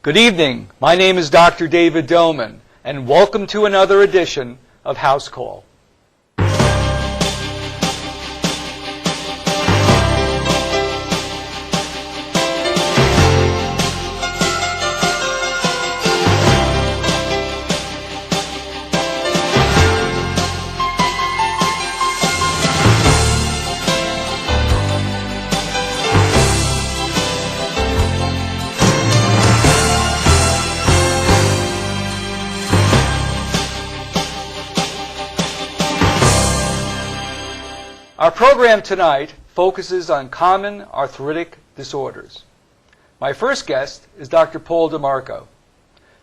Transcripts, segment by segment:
Good evening. My name is Dr. David Doman, and welcome to another edition of House Call. Our program tonight focuses on common arthritic disorders. My first guest is Dr. Paul DeMarco.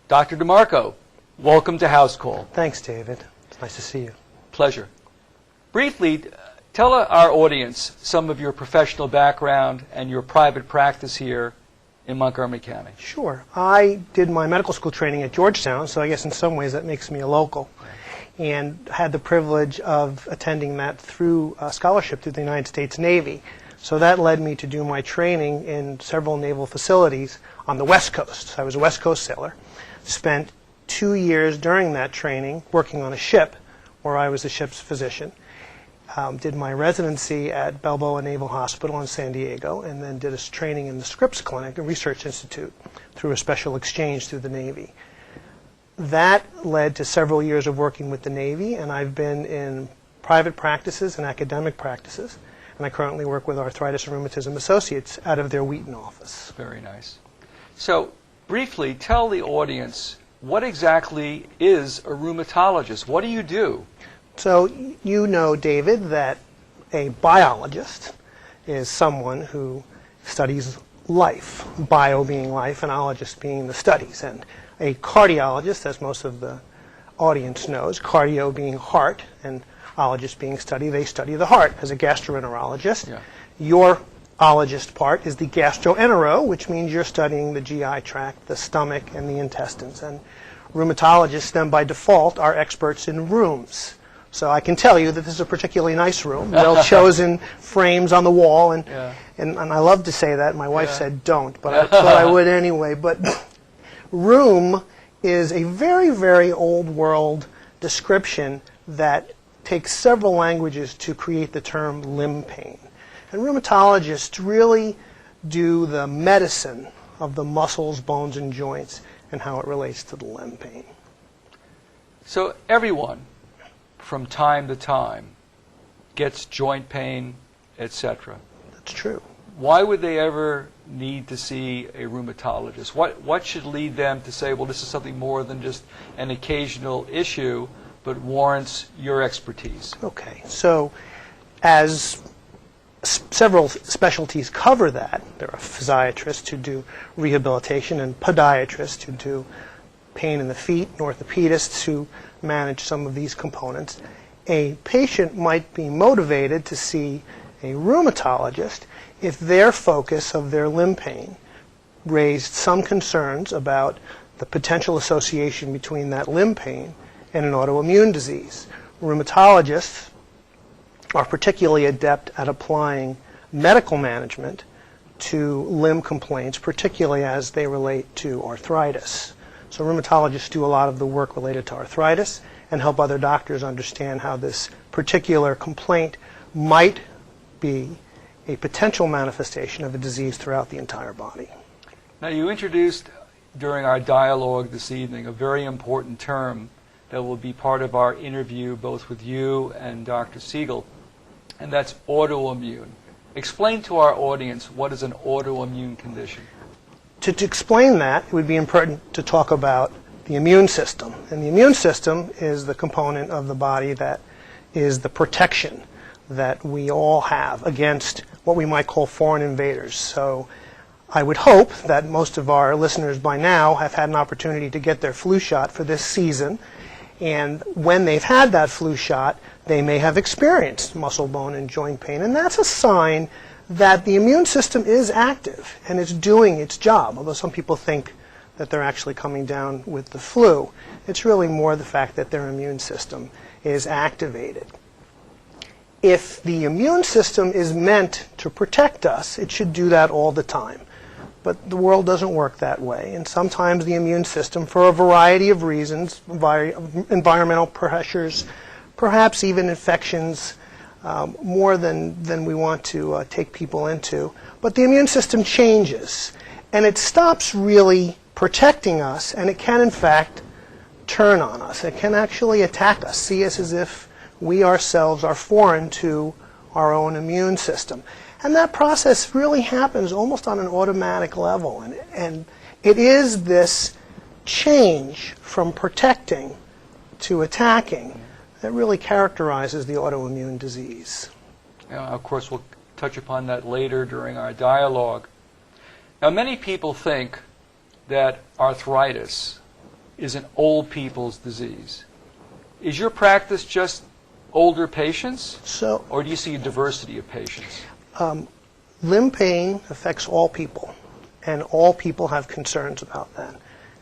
Dr. DeMarco, welcome to House Call. Thanks, David. It's nice to see you. Pleasure. Briefly, tell our audience some of your professional background and your private practice here in Montgomery County. Sure. I did my medical school training at Georgetown, so I guess in some ways that makes me a local, and had the privilege of attending that through a scholarship through the United States Navy. So that led me to do my training in several naval facilities on the West Coast. So I was a West Coast sailor. Spent 2 years during that training working on a ship where I was the ship's physician. Did my residency at Balboa Naval Hospital in San Diego, and then did a training in the Scripps Clinic, a research institute, through a special exchange through the Navy. That led to several years of working with the Navy, and I've been in private practices and academic practices, and I currently work with Arthritis and Rheumatism Associates out of their Wheaton office. Very nice. So, briefly, tell the audience, what exactly is a rheumatologist? What do you do? So, you know, David, that a biologist is someone who studies life, bio being life and ologist being the studies. And a cardiologist, as most of the audience knows, cardio being heart and ologist being study, they study the heart. As a gastroenterologist, your ologist part is the gastroenero, which means you're studying the GI tract, the stomach, and the intestines. And rheumatologists, then by default, are experts in rooms. So I can tell you that this is a particularly nice room, well-chosen frames on the wall, and I love to say that. My wife said don't, but I thought I would anyway. But room is a very, very old world description that takes several languages to create the term limb pain. And rheumatologists really do the medicine of the muscles, bones, and joints and how it relates to the limb pain. So everyone, from time to time, gets joint pain, etc. That's true. Why would they ever need to see a rheumatologist? What should lead them to say, well, this is something more than just an occasional issue, but warrants your expertise? Okay, so as several specialties cover that, there are physiatrists who do rehabilitation and podiatrists who do pain in the feet, and orthopedists who manage some of these components. A patient might be motivated to see a rheumatologist if their focus of their limb pain raised some concerns about the potential association between that limb pain and an autoimmune disease. Rheumatologists are particularly adept at applying medical management to limb complaints, particularly as they relate to arthritis. So rheumatologists do a lot of the work related to arthritis and help other doctors understand how this particular complaint might be a potential manifestation of a disease throughout the entire body. Now, you introduced during our dialogue this evening a very important term that will be part of our interview both with you and Dr. Siegel, and that's autoimmune. Explain to our audience, what is an autoimmune condition? To explain that, it would be important to talk about the immune system. And the immune system is the component of the body that is the protection that we all have against what we might call foreign invaders. So I would hope that most of our listeners by now have had an opportunity to get their flu shot for this season. And when they've had that flu shot, they may have experienced muscle, bone, and joint pain. And that's a sign that the immune system is active and it's doing its job, although some people think that they're actually coming down with the flu. It's really more the fact that their immune system is activated. If the immune system is meant to protect us, it should do that all the time. But the world doesn't work that way, and sometimes the immune system, for a variety of reasons, environmental pressures, perhaps even infections, more than we want to take people into, but the immune system changes, and it stops really protecting us, and it can in fact turn on us. It can actually attack us, see us as if we ourselves are foreign to our own immune system. And that process really happens almost on an automatic level. And it is this change from protecting to attacking that really characterizes the autoimmune disease. Now, of course, we'll touch upon that later during our dialogue. Now, many people think that arthritis is an old people's disease. Is your practice just older patients, or do you see a diversity of patients? Limb pain affects all people, and all people have concerns about that.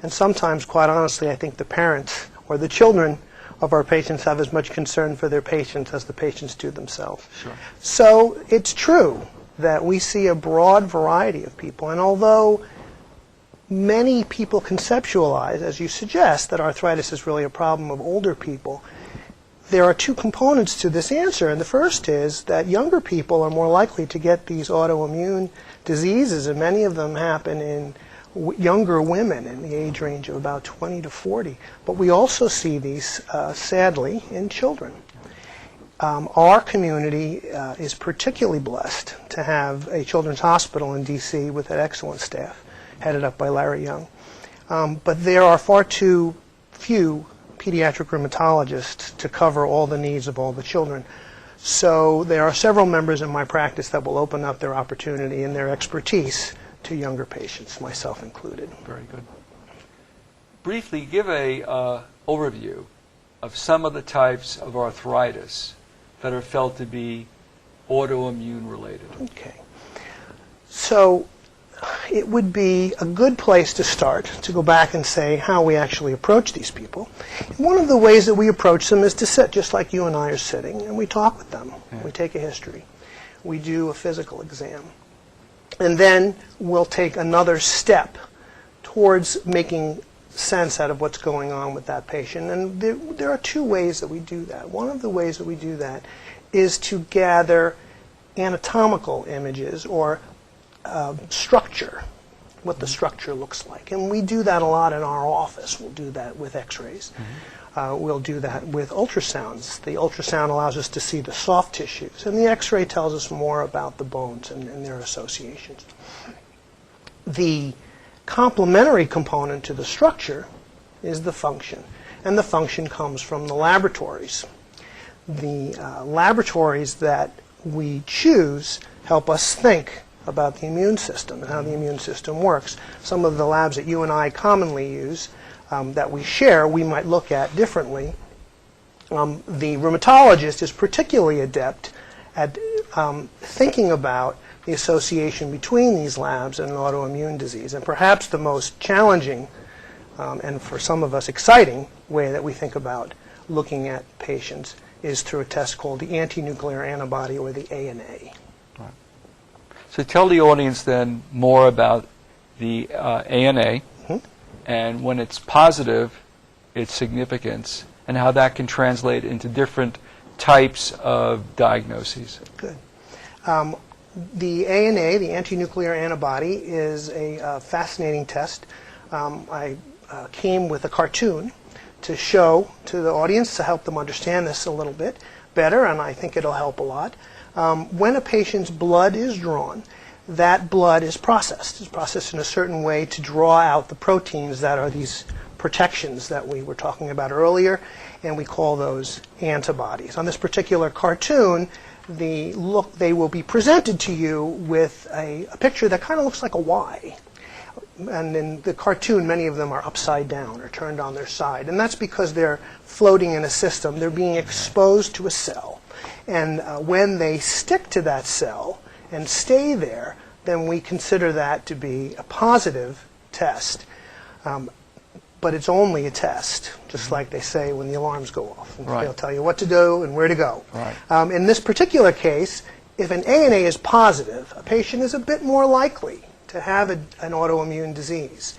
And sometimes, quite honestly, I think the parents or the children of our patients have as much concern for their patients as the patients do themselves. Sure. So it's true that we see a broad variety of people, and although many people conceptualize, as you suggest, that arthritis is really a problem of older people, there are two components to this answer, and the first is that younger people are more likely to get these autoimmune diseases, and many of them happen in younger women in the age range of about 20 to 40. But we also see these, sadly, in children. Our community is particularly blessed to have a children's hospital in D.C. with an excellent staff, headed up by Larry Young. But there are far too few pediatric rheumatologists to cover all the needs of all the children. So there are several members in my practice that will open up their opportunity and their expertise to younger patients, myself included. Very good. Briefly, give a overview of some of the types of arthritis that are felt to be autoimmune related. Okay. So it would be a good place to start to go back and say how we actually approach these people. And one of the ways that we approach them is to sit just like you and I are sitting, and we talk with them. Yeah. We take a history. We do a physical exam. And then we'll take another step towards making sense out of what's going on with that patient. And there are two ways that we do that. One of the ways that we do that is to gather anatomical images or structure, what the structure looks like. And we do that a lot in our office. We'll do that with x-rays. We'll do that with ultrasounds. The ultrasound allows us to see the soft tissues, and the x-ray tells us more about the bones and their associations. The complementary component to the structure is the function, and the function comes from the laboratories. The laboratories that we choose help us think about the immune system and how the immune system works. Some of the labs that you and I commonly use that we share, we might look at differently. The rheumatologist is particularly adept at thinking about the association between these labs and an autoimmune disease. And perhaps the most challenging and for some of us exciting way that we think about looking at patients is through a test called the anti-nuclear antibody, or the ANA. So tell the audience then more about the ANA, and when it's positive, its significance, and how that can translate into different types of diagnoses. Good. The ANA, the anti-nuclear antibody, is a fascinating test. I came with a cartoon to show to the audience to help them understand this a little bit better, and I think it'll help a lot. When a patient's blood is drawn, that blood is processed. It's processed in a certain way to draw out the proteins that are these protections that we were talking about earlier, and we call those antibodies. On this particular cartoon, they will be presented to you with a picture that kind of looks like a Y. And in the cartoon, many of them are upside down or turned on their side. And that's because they're floating in a system. They're being exposed to a cell. And when they stick to that cell and stay there, then we consider that to be a positive test. But it's only a test, just like they say when the alarms go off. And they'll tell you what to do and where to go. In this particular case, if an ANA is positive, a patient is a bit more likely to have an autoimmune disease.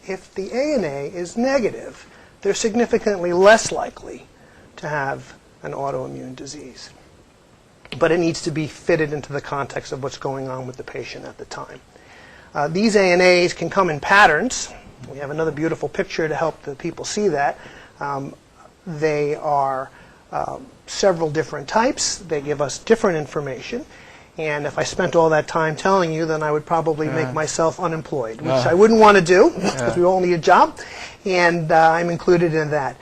If the ANA is negative, they're significantly less likely to have an autoimmune disease. But it needs to be fitted into the context of what's going on with the patient at the time. These ANAs can come in patterns. We have another beautiful picture to help the people see that. They are several different types. They give us different information. And if I spent all that time telling you, then I would probably make myself unemployed, which I wouldn't want to do, because we all need a job, and I'm included in that.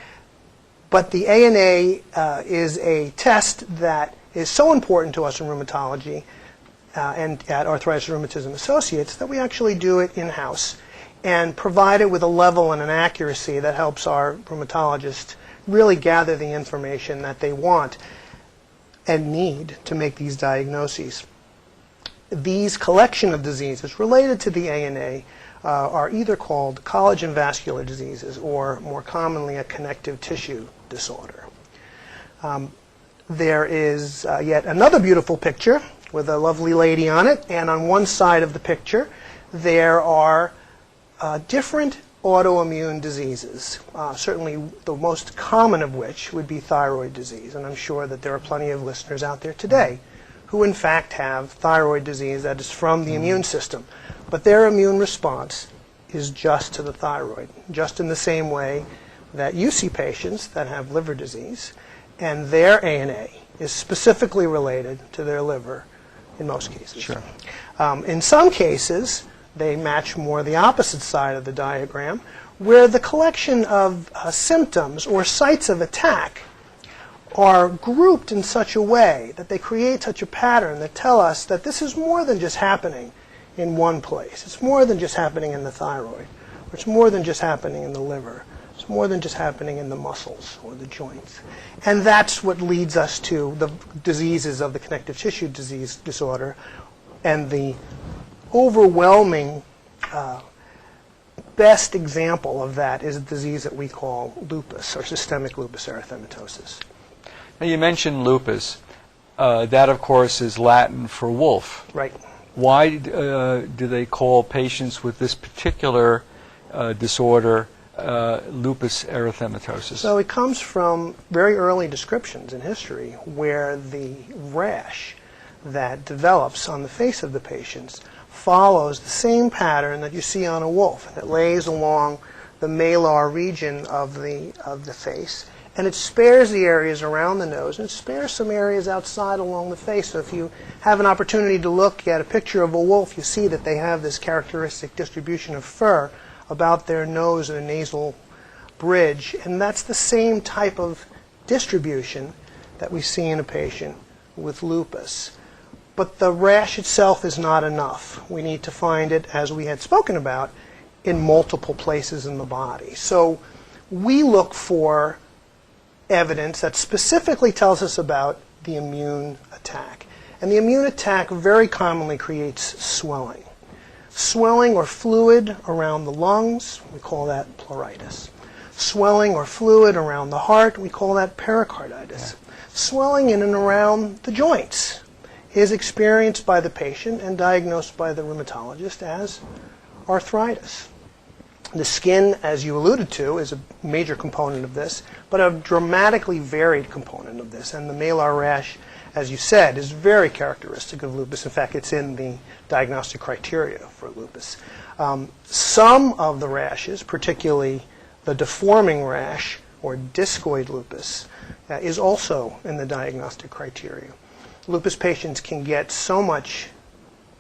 But the ANA is a test that is so important to us in rheumatology and at Arthritis Rheumatism Associates that we actually do it in-house and provide it with a level and an accuracy that helps our rheumatologists really gather the information that they want and need to make these diagnoses. These collection of diseases related to the ANA are either called collagen vascular diseases or more commonly a connective tissue disorder. There is yet another beautiful picture with a lovely lady on it, and on one side of the picture there are different autoimmune diseases, certainly the most common of which would be thyroid disease, and I'm sure that there are plenty of listeners out there today who in fact have thyroid disease that is from the immune system, but their immune response is just to the thyroid, just in the same way that you see patients that have liver disease and their ANA is specifically related to their liver in most cases. Sure. In some cases, they match more the opposite side of the diagram, where the collection of symptoms or sites of attack are grouped in such a way that they create such a pattern that tell us that this is more than just happening in one place. It's more than just happening in the thyroid, or it's more than just happening in the liver. It's more than just happening in the muscles or the joints. And that's what leads us to the diseases of the connective tissue disease disorder, and the overwhelming best example of that is a disease that we call lupus, or systemic lupus erythematosus. Now you mentioned lupus. That, of course, is Latin for wolf. Right. Why do they call patients with this particular disorder lupus erythematosus? So it comes from very early descriptions in history where the rash that develops on the face of the patients follows the same pattern that you see on a wolf. It lays along the malar region of the face, and it spares the areas around the nose, and it spares some areas outside along the face. So if you have an opportunity to look at a picture of a wolf, you see that they have this characteristic distribution of fur about their nose and nasal bridge, and that's the same type of distribution that we see in a patient with lupus. But the rash itself is not enough. We need to find it, as we had spoken about, in multiple places in the body. So we look for evidence that specifically tells us about the immune attack. And the immune attack very commonly creates swelling. Swelling or fluid around the lungs, we call that pleuritis. Swelling or fluid around the heart, we call that pericarditis. Swelling in and around the joints is experienced by the patient and diagnosed by the rheumatologist as arthritis. The skin, as you alluded to, is a major component of this, but a dramatically varied component of this. And the malar rash, as you said, is very characteristic of lupus. In fact, it's in the diagnostic criteria for lupus. Some of the rashes, particularly the deforming rash or discoid lupus, is also in the diagnostic criteria. Lupus patients can get so much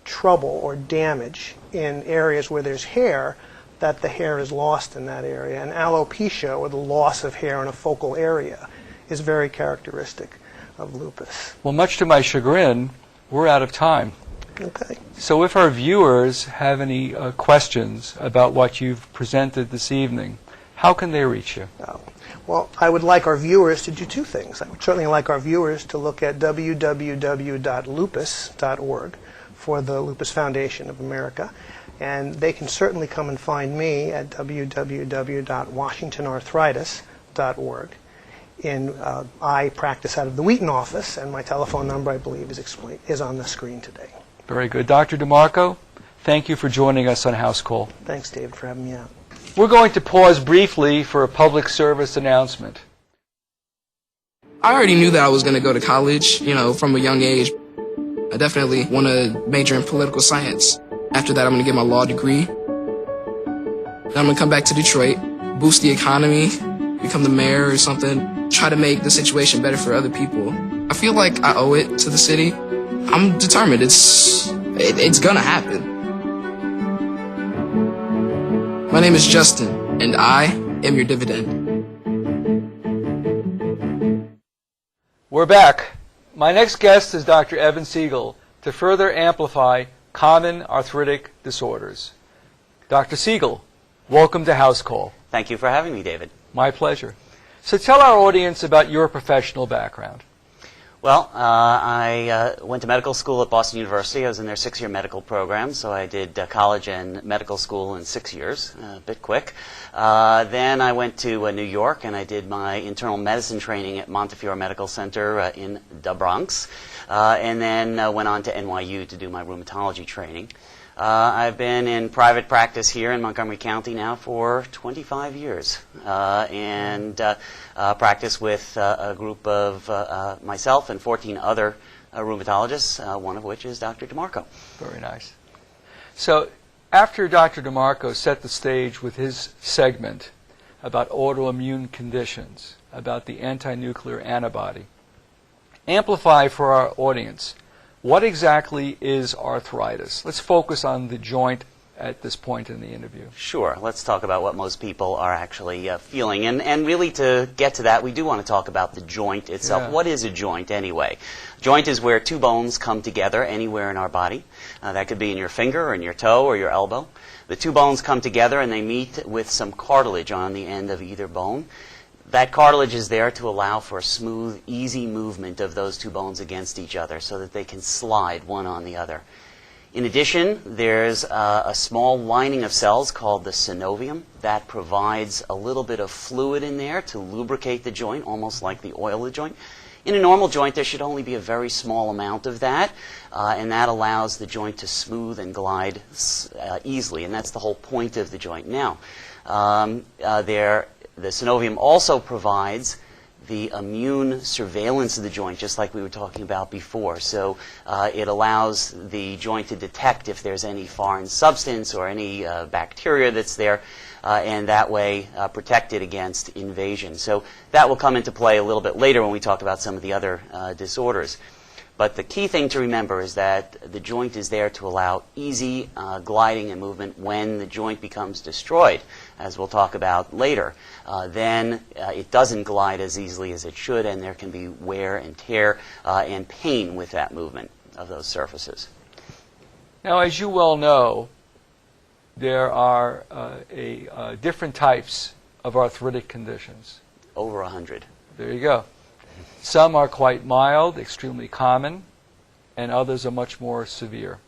trouble or damage in areas where there's hair that the hair is lost in that area. And alopecia, or the loss of hair in a focal area, is very characteristic of lupus. Well, much to my chagrin, we're out of time. Okay. So if our viewers have any questions about what you've presented this evening, how can they reach you? Well, I would like our viewers to do two things. I would certainly like our viewers to look at www.lupus.org for the Lupus Foundation of America. And they can certainly come and find me at www.washingtonarthritis.org. I practice out of the Wheaton office, and my telephone number, I believe, is on the screen today. Very good. Dr. DeMarco, Thank you for joining us on House Call. Thanks, David, for having me out. We're going to pause briefly for a public service announcement. I already knew that I was going to go to college, from a young age. I definitely want to major in political science. After that, I'm going to get my law degree. Then I'm going to come back to Detroit, boost the economy, become the mayor or something, try to make the situation better for other people. I feel like I owe it to the city. I'm determined. It's going to happen. My name is Justin, and I am your dividend. We're back. My next guest is Dr. Evan Siegel to further amplify common arthritic disorders. Dr. Siegel, welcome to House Call. Thank you for having me, David. My pleasure. So tell our audience about your professional background. Well, I went to medical school at Boston University. I was in their 6-year medical program, so I did college and medical school in 6 years, a bit quick. Then I went to New York, and I did my internal medicine training at Montefiore Medical Center in the Bronx, and then went on to NYU to do my rheumatology training. I've been in private practice here in Montgomery County now for 25 years, and practice with a group of myself and 14 other rheumatologists, one of which is Dr. DeMarco. Very nice. So after Dr. DeMarco set the stage with his segment about autoimmune conditions, about the anti-nuclear antibody, amplify for our audience, what exactly is arthritis? Let's focus on the joint at this point in the interview. Sure. Let's talk about what most people are actually feeling. And really, to get to that, we do want to talk about the joint itself. Yeah. What is a joint anyway? Joint is where two bones come together anywhere in our body. That could be in your finger or in your toe or your elbow. The two bones come together and they meet with some cartilage on the end of either bone. That cartilage is there to allow for a smooth, easy movement of those two bones against each other so that they can slide one on the other. In addition, there's a small lining of cells called the synovium that provides a little bit of fluid in there to lubricate the joint, almost like the oil of the joint. In a normal joint, there should only be a very small amount of that, and that allows the joint to smooth and glide easily, and that's the whole point of the joint. Now, the synovium also provides the immune surveillance of the joint, just like we were talking about before. So it allows the joint to detect if there's any foreign substance or any bacteria that's there, and that way protect it against invasion. So that will come into play a little bit later when we talk about some of the other disorders. But the key thing to remember is that the joint is there to allow easy gliding and movement. When the joint becomes destroyed, as we'll talk about later, then it doesn't glide as easily as it should, and there can be wear and tear and pain with that movement of those surfaces. Now, as you well know, there are different types of arthritic conditions. Over 100. There you go. Some are quite mild, extremely common, and others are much more severe.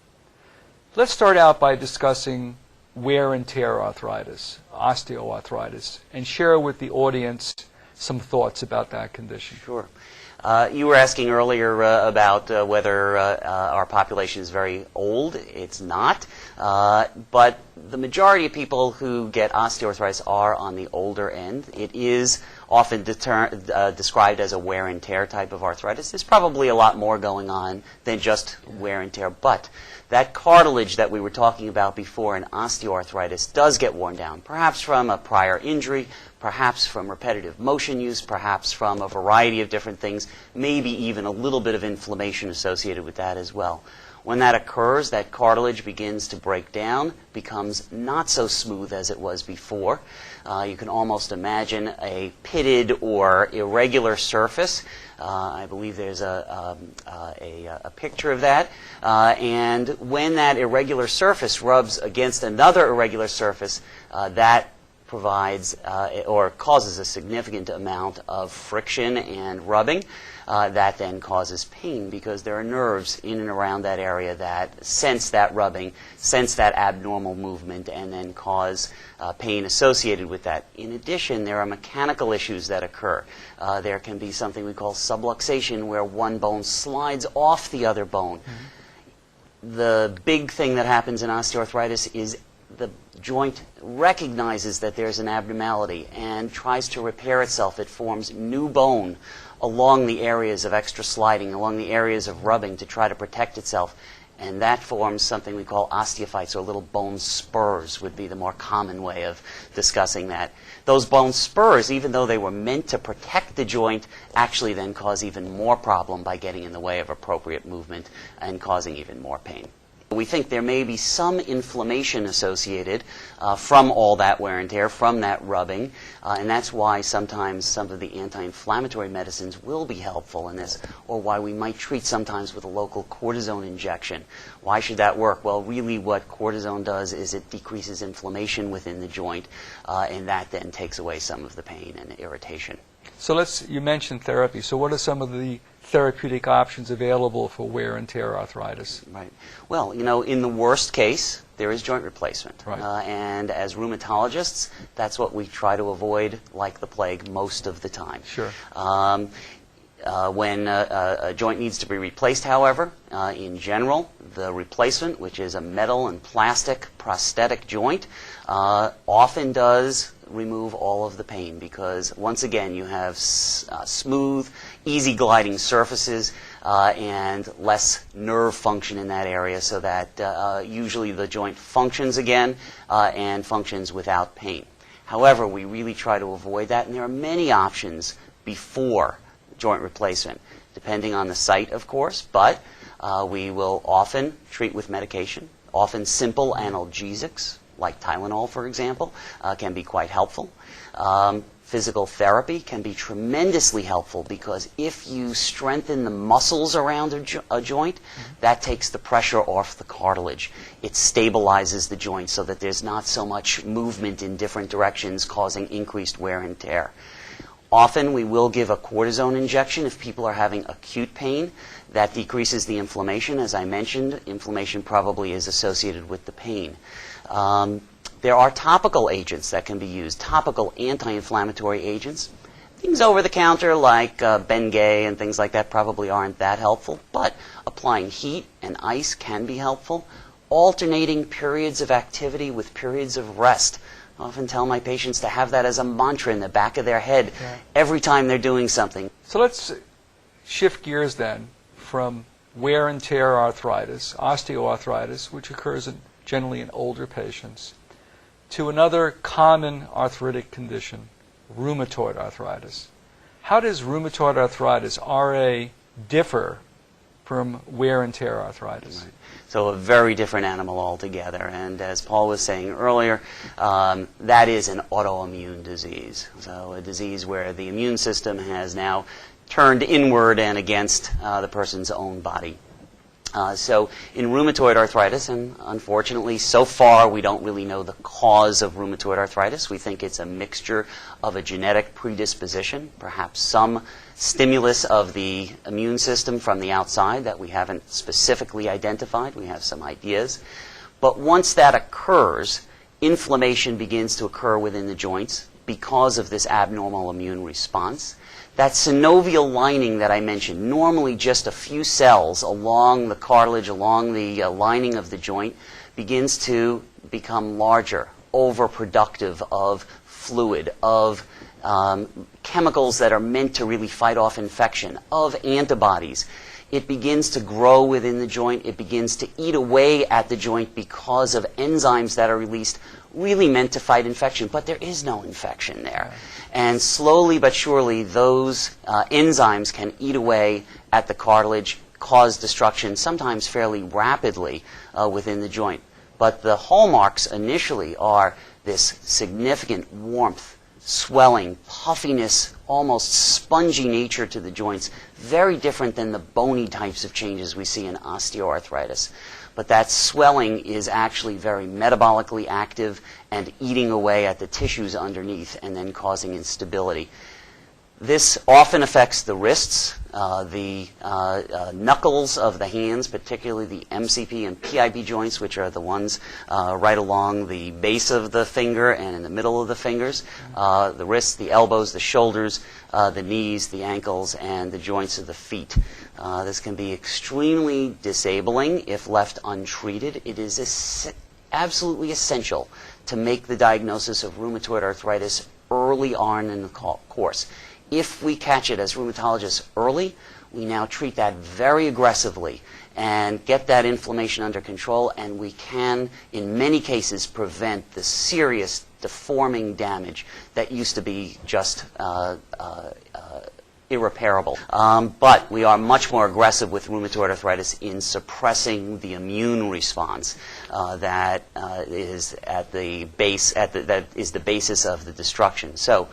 Let's start out by discussing wear and tear arthritis, osteoarthritis, and share with the audience some thoughts about that condition. Sure. You were asking earlier about whether our population is very old. It's not. But the majority of people who get osteoarthritis are on the older end. It is often described as a wear and tear type of arthritis. There's probably a lot more going on than just wear and tear. But that cartilage that we were talking about before in osteoarthritis does get worn down, perhaps from a prior injury, perhaps from repetitive motion use, perhaps from a variety of different things, maybe even a little bit of inflammation associated with that as well. When that occurs, that cartilage begins to break down, becomes not so smooth as it was before. You can almost imagine a pitted or irregular surface. I believe there's a picture of that. And when that irregular surface rubs against another irregular surface, that provides or causes a significant amount of friction and rubbing. That then causes pain because there are nerves in and around that area that sense that rubbing, sense that abnormal movement, and then cause pain associated with that. In addition, there are mechanical issues that occur. There can be something we call subluxation, where one bone slides off the other bone. the big thing that happens in osteoarthritis is the joint recognizes that there's an abnormality and tries to repair itself. It forms new bone along the areas of extra sliding, along the areas of rubbing to try to protect itself. And that forms something we call osteophytes, or little bone spurs would be the more common way of discussing that. Those bone spurs, even though they were meant to protect the joint, actually then cause even more problem by getting in the way of appropriate movement and causing even more pain. We think there may be some inflammation associated from all that wear and tear, from that rubbing, and that's why sometimes some of the anti-inflammatory medicines will be helpful in this, or why we might treat sometimes with a local cortisone injection. Why should that work? Well, really what cortisone does is it decreases inflammation within the joint, and that then takes away some of the pain and irritation. So you mentioned therapy. So what are some of the therapeutic options available for wear and tear arthritis? Right. Well, in the worst case, there is joint replacement. Right. And as rheumatologists, that's what we try to avoid like the plague most of the time. Sure. When a joint needs to be replaced, however, in general, the replacement, which is a metal and plastic prosthetic joint, often does remove all of the pain, because once again you have smooth, easy gliding surfaces and less nerve function in that area, so that usually the joint functions again and functions without pain. However, we really try to avoid that, and there are many options before joint replacement, depending on the site, of course, but we will often treat with medication. Often simple analgesics, like Tylenol, for example, can be quite helpful. Physical therapy can be tremendously helpful, because if you strengthen the muscles around a joint, that takes the pressure off the cartilage. It stabilizes the joint so that there's not so much movement in different directions, causing increased wear and tear. Often we will give a cortisone injection if people are having acute pain. That decreases the inflammation. As I mentioned, inflammation probably is associated with the pain. There are topical agents that can be used, topical anti-inflammatory agents. Things over the counter like Bengay and things like that probably aren't that helpful, but applying heat and ice can be helpful. Alternating periods of activity with periods of rest. I often tell my patients to have that as a mantra in the back of their head every time they're doing something. So let's shift gears then from wear and tear arthritis, osteoarthritis, which occurs generally in older patients, to another common arthritic condition, rheumatoid arthritis. How does rheumatoid arthritis, RA, differ from wear and tear arthritis? Right. So a very different animal altogether. And as Paul was saying earlier, that is an autoimmune disease. So a disease where the immune system has now turned inward and against the person's own body. So in rheumatoid arthritis, and unfortunately so far we don't really know the cause of rheumatoid arthritis. We think it's a mixture of a genetic predisposition, perhaps some stimulus of the immune system from the outside that we haven't specifically identified. We have some ideas. But once that occurs, inflammation begins to occur within the joints because of this abnormal immune response. That synovial lining that I mentioned, normally just a few cells along the cartilage, along the lining of the joint, begins to become larger, overproductive of fluid, of chemicals that are meant to really fight off infection, of antibodies. It begins to grow within the joint. It begins to eat away at the joint because of enzymes that are released, really meant to fight infection, but there is no infection there. And slowly but surely, those enzymes can eat away at the cartilage, cause destruction, sometimes fairly rapidly within the joint. But the hallmarks initially are this significant warmth, swelling, puffiness, almost spongy nature to the joints, very different than the bony types of changes we see in osteoarthritis. But that swelling is actually very metabolically active and eating away at the tissues underneath and then causing instability. This often affects the wrists, the knuckles of the hands, particularly the MCP and PIB joints, which are the ones right along the base of the finger and in the middle of the fingers, the wrists, the elbows, the shoulders, the knees, the ankles, and the joints of the feet. This can be extremely disabling if left untreated. It is absolutely essential to make the diagnosis of rheumatoid arthritis early on in the course. If we catch it as rheumatologists early, we now treat that very aggressively and get that inflammation under control, and we can, in many cases, prevent the serious deforming damage that used to be just irreparable. But we are much more aggressive with rheumatoid arthritis in suppressing the immune response that is at the base, that is the basis of the destruction. So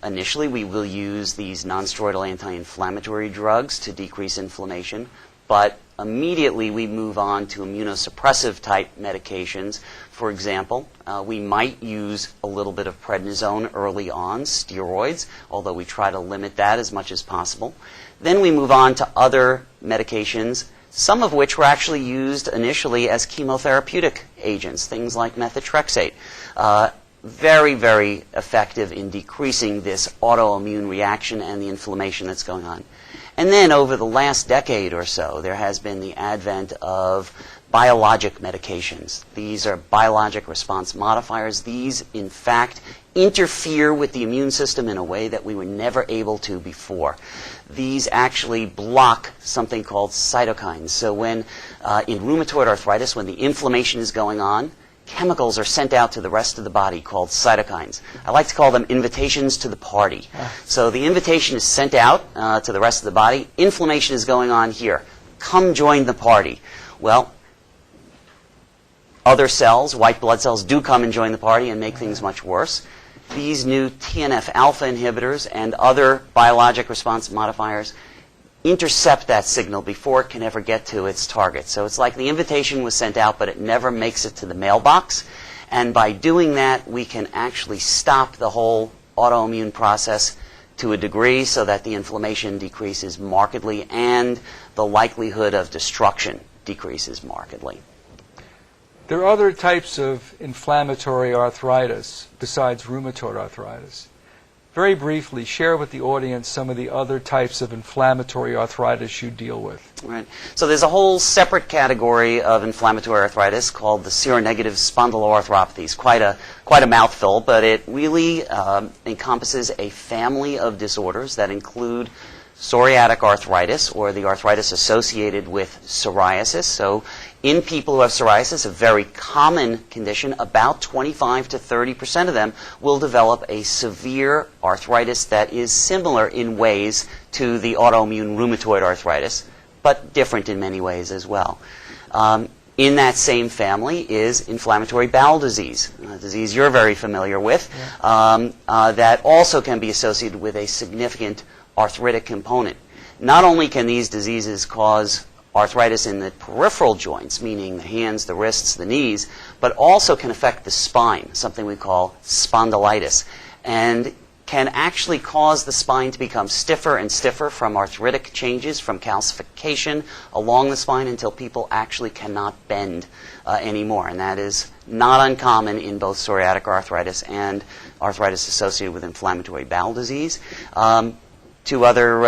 initially we will use these non-steroidal anti-inflammatory drugs to decrease inflammation, but immediately we move on to immunosuppressive type medications. For example, we might use a little bit of prednisone early on, steroids, although we try to limit that as much as possible. Then we move on to other medications, some of which were actually used initially as chemotherapeutic agents, things like methotrexate. Very, very effective in decreasing this autoimmune reaction and the inflammation that's going on. And then over the last decade or so, there has been the advent of biologic medications. These are biologic response modifiers. These, in fact, interfere with the immune system in a way that we were never able to before. These actually block something called cytokines. So when, in rheumatoid arthritis, when the inflammation is going on, chemicals are sent out to the rest of the body called cytokines. I like to call them invitations to the party. So the invitation is sent out to the rest of the body. Inflammation is going on here. Come join the party. Well, other cells, white blood cells, do come and join the party and make things much worse. These new TNF-alpha inhibitors and other biologic response modifiers intercept that signal before it can ever get to its target. So it's like the invitation was sent out, but it never makes it to the mailbox. And by doing that, we can actually stop the whole autoimmune process to a degree so that the inflammation decreases markedly and the likelihood of destruction decreases markedly. There are other types of inflammatory arthritis besides rheumatoid arthritis. Very briefly, share with the audience some of the other types of inflammatory arthritis you deal with. Right. So there's a whole separate category of inflammatory arthritis called the seronegative spondyloarthropathies. Quite a mouthful, but it really encompasses a family of disorders that include psoriatic arthritis, or the arthritis associated with psoriasis. So in people who have psoriasis, a very common condition, about 25 to 30% of them will develop a severe arthritis that is similar in ways to the autoimmune rheumatoid arthritis, but different in many ways as well. In that same family is inflammatory bowel disease, a disease you're very familiar with, that also can be associated with a significant arthritic component. Not only can these diseases cause arthritis in the peripheral joints, meaning the hands, the wrists, the knees, but also can affect the spine, something we call spondylitis, and can actually cause the spine to become stiffer and stiffer from arthritic changes, from calcification along the spine until people actually cannot bend anymore. And that is not uncommon in both psoriatic arthritis and arthritis associated with inflammatory bowel disease. Two other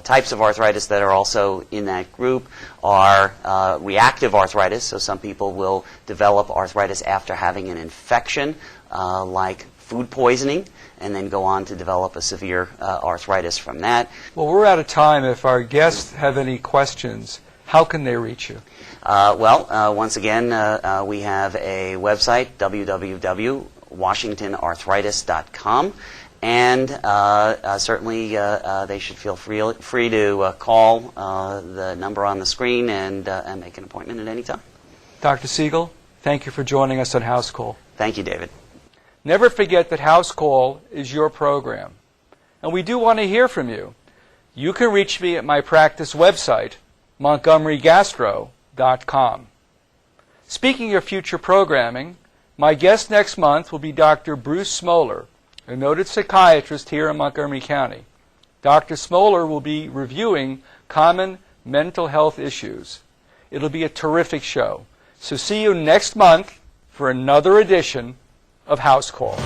types of arthritis that are also in that group are reactive arthritis. So some people will develop arthritis after having an infection, like food poisoning, and then go on to develop a severe arthritis from that. Well, we're out of time. If our guests have any questions, how can they reach you? Once again, we have a website, www.washingtonarthritis.com. And certainly they should feel free to call the number on the screen and make an appointment at any time. Dr. Siegel, thank you for joining us on House Call. Thank you, David. Never forget that House Call is your program, and we do want to hear from you. You can reach me at my practice website, montgomerygastro.com. Speaking of future programming, my guest next month will be Dr. Bruce Smoller, a noted psychiatrist here in Montgomery County. Dr. Smoller will be reviewing common mental health issues. It'll be a terrific show. So see you next month for another edition of House Call.